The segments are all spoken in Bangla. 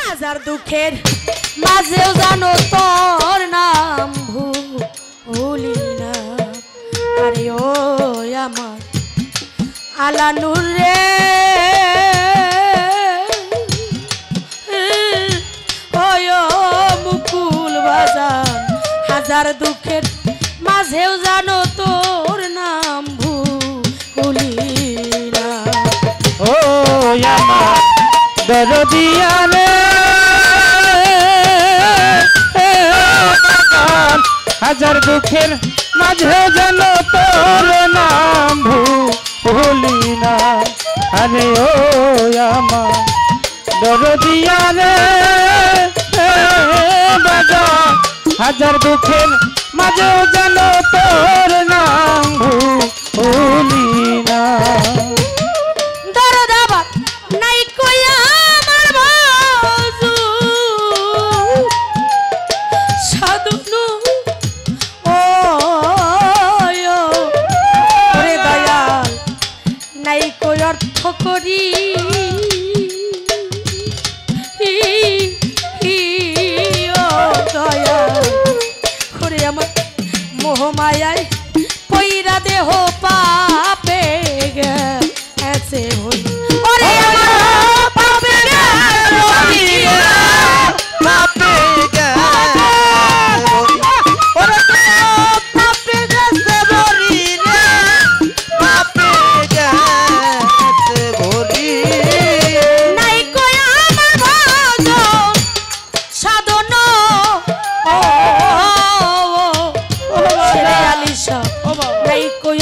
হাজার দুঃখের মাঝেও জানো তোর নাম ভুলি না। আরে ও আমার আলানুর রে, মুকুল বাজার হাজার দুঃখের মাঝেও জানো তোর নাম ভুলি না। ও আমার দরদিয়া রে, হাজার দুঃখের মাঝে যেন তোর নাম ভুলি না। আরে ও আমার দরদিয়া রে বাজার হাজার দুঃখের মাঝে যেন তোর নাম ভুলি না। দরদাবাদ নাই কইয়া আমার বাজু সাধুনু ওরে দয়াল নাই কই অর্থ করি মোহমায়ায় পইরা দেহ পাপে গেছে ওরে আমার পাপে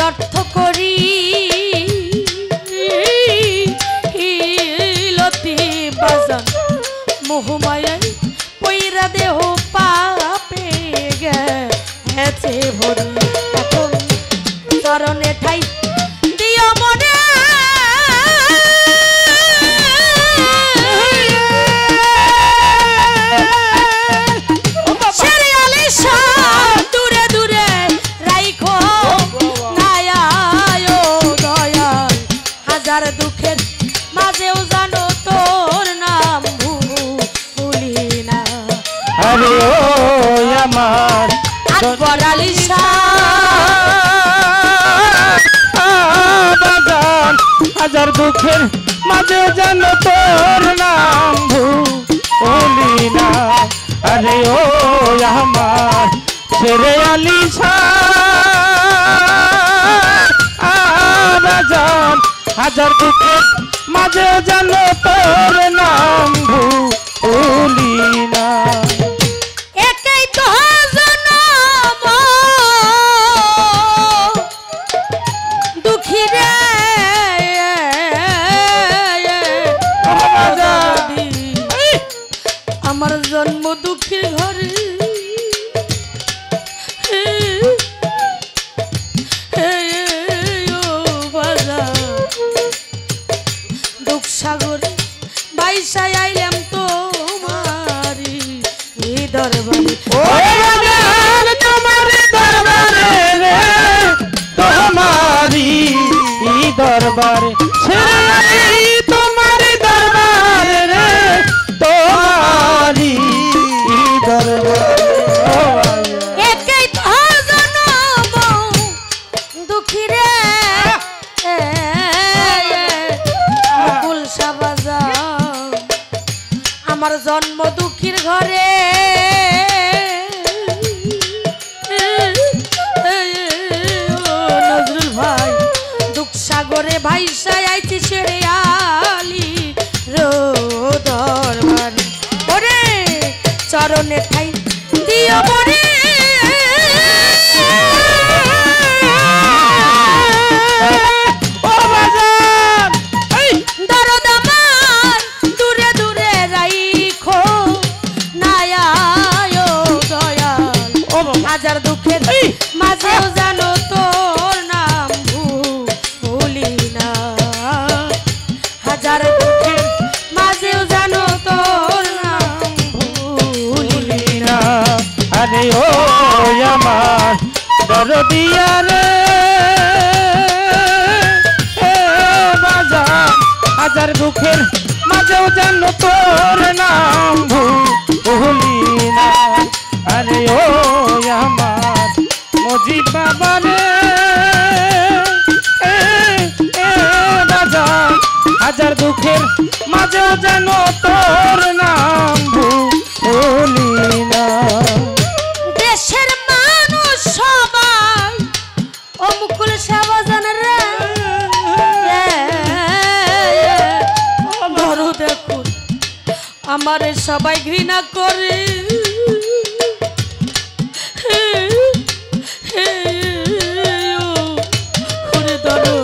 অর্থ করি লতি বাজান মোহমায়ায় পইরা দেহ পাপে গেছে ভরি। এখন চরণে ঠাই দিও মনে দূরে দূরে রাইখো হাজার দুঃখের মাঝেও জানো তোর নাম ভুলি না। আরে ও আমার আকবর আলী বাজান হাজার দুঃখের মাঝে জানো তোর নাম ভুলি না। আরে ও আমার শেরে আলী বাজান হাজার দুঃখের মাঝে জানো তোর নাম ভুলি না। একাই তো জনম দুঃখী রে আমার জন্ম দুঃখীর ঘরে সাগর বাইসায় আইলাম তোমারি দরবারে তোমার দরবারে রে তোমারি দরবারে তোমার দরবারে রে তোমারি দরবারে একাই তো জনম দুঃখী রে আমার জন্ম দুঃখীর ঘরে নজরুল ভাই দুঃখ সাগরে ভাইসায় আইছি ছেড়ে আলি দরবার ওরে চরণে ঠাই দিও মনে হাজার দুঃখের মাঝেও জানো তোর নাম ভুলি না। হাজার দুঃখের মাঝেও জানো তোর নাম ভুলি না। আরে ও আমার দরদিয়া রে বাজার হাজার দুঃখের মাঝেও জানো তোর নাম আমারে সবাই ঘৃণা করে ওরে ধরো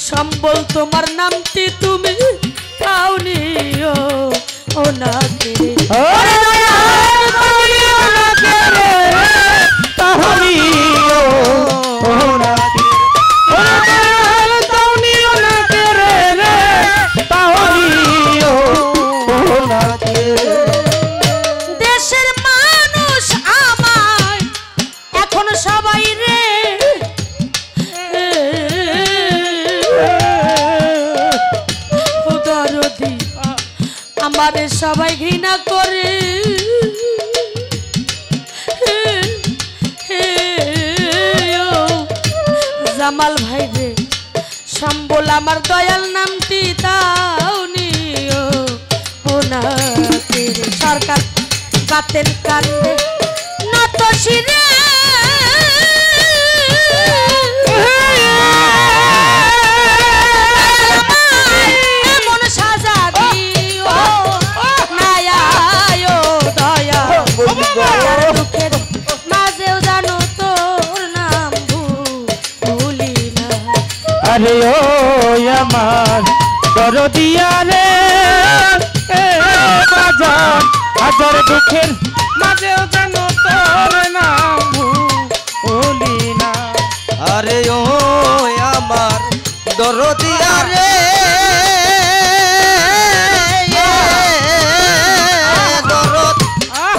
সম্বল তোমার নামটি তুমি পাওনি ও না কে ওরে দয়াল তাওনিও না কে রে তাওনিও ও না কে ওরে দয়াল তাওনিও না কে রে তাওনিও ও না কে দেশের মানুষ আমায় এখন সবাই রে দরদি আমারে সবাই ঘৃণা করে জামাল ভাই রে সম্বল আমার দয়াল নামটি দাওনি ও না রে সরকার বাতের কান্দে নত শিরে এমন সাজা দিও নায়ায় দয়া দয়ার দুঃখের মাঝেও জানো তোর নাম ভুলি না আরে ও আমার দরদিয়া রে বাজান হাজার দুঃখের মাঝেও জানো তোর নাম ভুলি না আরে ও আমার দরদিয়া রে দরদ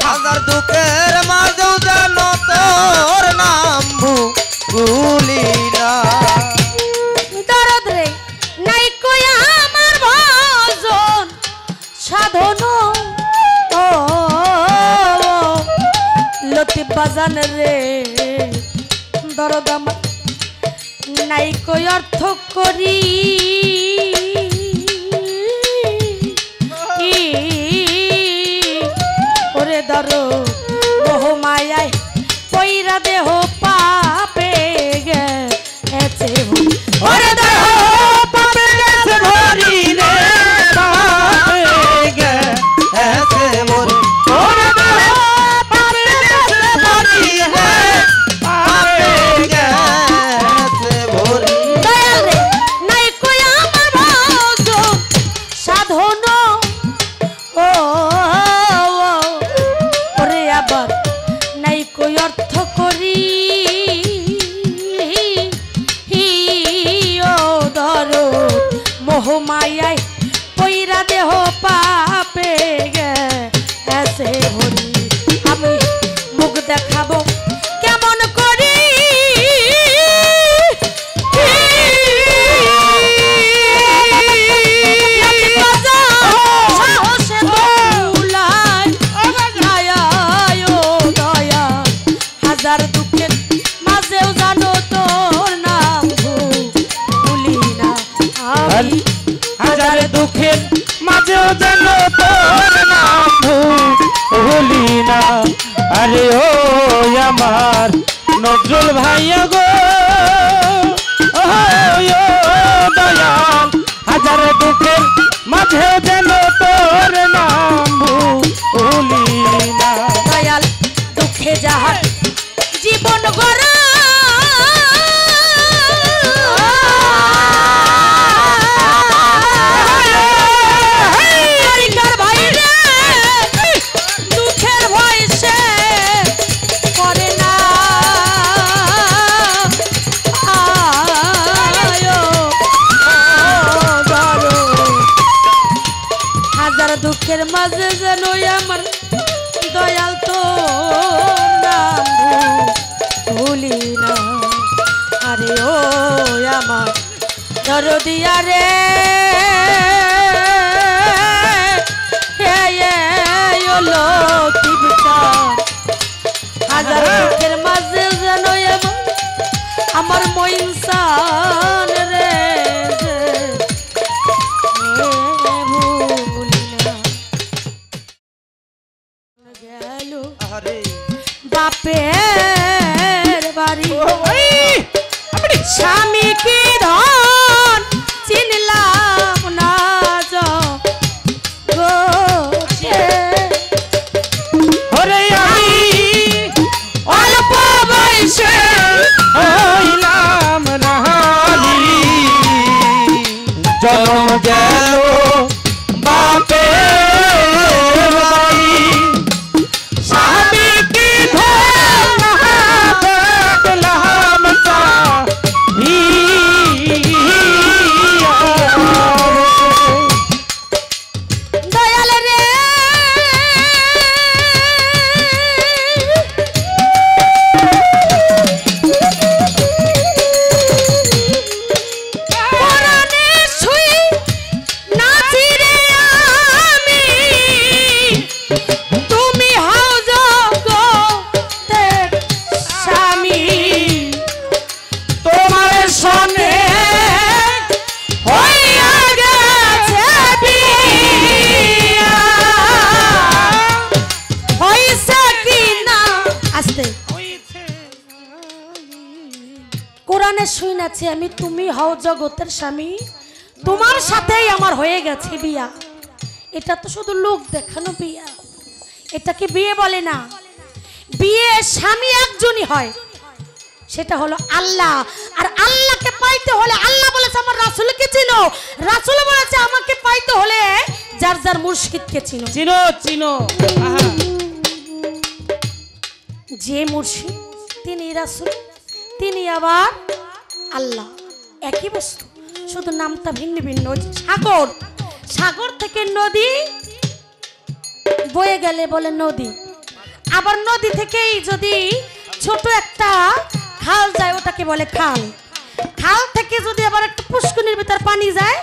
হাজার দুঃখের মাঝেও জানো তোর নাম ভুলি না দরদ রে নাই কই আমার ভজন সাধন ও লতিফ বাজান রে দরদ আমার নাই কই অর্থ করি ওরে দরদ মোহ মায়ায় পইরা দেহ পাপে গেছে ওরে দেহ পাপে গেছে ভরি রে পাপে এসে মরি ওরে দেহ পাপে গেছে ভরি রে পাপে এসে ভরি দয়াল রে নাই কই আমার ভজন সাধন ও ওরে আবার নাই কই অর্থ করি ও ধরো মোহ মায়ায় পইরা দেহ পাপে গেছে ভরি আমি মুখ দেখাবো কেমন করি সাহসে বুলায় দয়ায় ও দয়া হাজার দুঃখের মাঝেও জানো তোর নাম ভুলি না আমি হাজার দুঃখের মাঝেও যেন তোর নাম ভুলি না আরে ও আমার নজরুল ভাইয়া গো ও দয়াল হাজার দুঃখের মাঝেও যেন তোর নাম ভুলি না দয়াল দুঃখে যাহার জীবন গড়া কারিগর ভাই রে, দুঃখের ভয় সে করে না। আয়ো, ধরো। হাজার দুঃখের মাঝে যেন আমার দয়াল তো নাম ভুলি না। আরে ও আমার দরদিয়া রে, লতিফ চাঁদ। হাজার দুঃখের মাঝে যেন আমার মইনসান রে ভুলি না। গেল আরে বাপের বাড়ি স্বামী কি ধন চিনলাম না গো আছি আমি, তুমি হও জগতের স্বামী, তোমার সাথেই আমার হয়ে গেছে বিয়া। এটা তো শুধু লোক দেখানো বিয়া, এটাকে বিয়ে বলে না। বিয়ে স্বামী একজনই হয়, সেটা হলো আল্লাহ। আর আল্লাহকে পাইতে হলে আল্লাহ বলেছে আমার রাসূলকে চিনো, রাসূল বলেছে আমাকে পাইতে হলে যার যার মুর্শিদকে চিনো। চিনো চিনো, আহা যে মুর্শিদ তিনি রাসূল, তিনি আবার আল্লাহ, একই বস্তু, শুধু নামটা ভিন্ন ভিন্ন। সাগর, সাগর থেকে নদী বয়ে গেলে বলে নদী, আবার নদী থেকেই যদি ছোট একটা খাল যায় ওটাকে বলে খাল, খাল থেকে যদি আবার একটা পুষ্কুনির ভিতর পানি যায়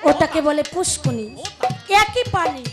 ওটাকে বলে পুষ্কুনি, একই পানি।